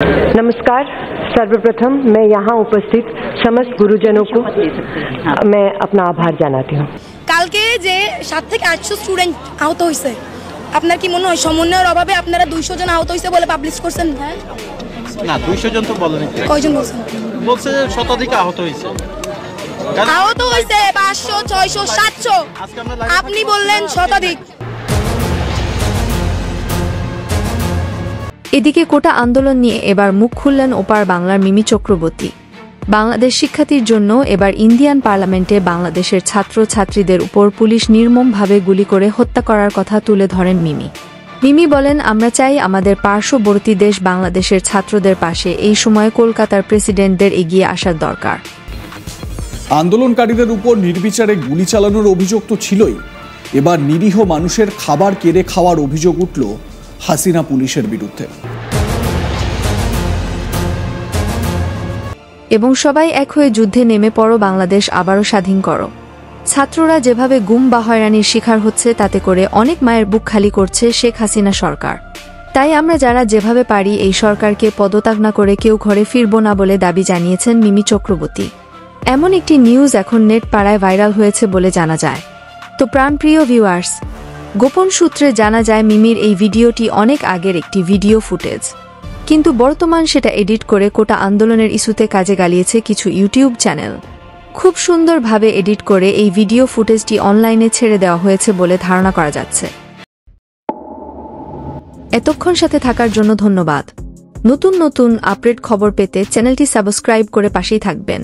नमस्कार। सर्वप्रथम मैं यहाँ उपस्थित समस्त गुरुजनों को मैं अपना आभार जनाती हूँ। কালকে যে 7 থেকে 800 স্টুডেন্ট আহত হয়েছে, আপনার কি মনে হয় সমন্বয়ের অভাবে আপনারা 200 জন আহত হয়েছে বলে পাবলিশ করছেন? না, 200 জন তো বলেনি। কয়জন বলছেন? বলছে যে শতাধিক আহত হয়েছে। আহত হয়েছে 500, 600, 700, আপনি বললেন শতাধিক। এদিকে কোটা আন্দোলন নিয়ে এবার মুখ খুললেন ওপার বাংলার মিমি চক্রবর্তী। বাংলাদেশ শিক্ষার্থীর জন্য এবার ইন্ডিয়ান পার্লামেন্টে বাংলাদেশের ছাত্রছাত্রীদের উপর পুলিশ নির্মমভাবে গুলি করে হত্যা করার কথা তুলে ধরেন মিমি। মিমি বলেন, আমরা চাই আমাদের পার্শ্ববর্তী দেশ বাংলাদেশের ছাত্রদের পাশে এই সময় কলকাতার প্রেসিডেন্টদের এগিয়ে আসার দরকার। আন্দোলনকারীদের উপর নির্বিচারে গুলি চালানোর অভিযোগ তো ছিলই, এবার নিরীহ মানুষের খাবার কেড়ে খাওয়ার অভিযোগ উঠল হাসিনা পুলিশের বিরুদ্ধে। এবং সবাই এক হয়ে যুদ্ধে নেমে পড়ো, বাংলাদেশ আবারও স্বাধীন করো। ছাত্ররা যেভাবে গুম বা হয়রানির শিকার হচ্ছে তাতে করে অনেক মায়ের বুক খালি করছে শেখ হাসিনা সরকার। তাই আমরা যারা যেভাবে পারি এই সরকারকে পদত্যাগ না করে কেউ ঘরে ফিরব না বলে দাবি জানিয়েছেন মিমি চক্রবর্তী। এমন একটি নিউজ এখন নেট পাড়ায় ভাইরাল হয়েছে বলে জানা যায়। তো প্রাণপ্রিয় ভিউয়ার্স, গোপন সূত্রে জানা যায় মিমির এই ভিডিওটি অনেক আগের একটি ভিডিও ফুটেজ, কিন্তু বর্তমান সেটা এডিট করে কোটা আন্দোলনের ইস্যুতে কাজে গালিয়েছে কিছু ইউটিউব চ্যানেল। খুব সুন্দরভাবে এডিট করে এই ভিডিও ফুটেজটি অনলাইনে ছেড়ে দেওয়া হয়েছে বলে ধারণা করা যাচ্ছে। এতক্ষণ সাথে থাকার জন্য ধন্যবাদ। নতুন নতুন আপডেট খবর পেতে চ্যানেলটি সাবস্ক্রাইব করে পাশেই থাকবেন।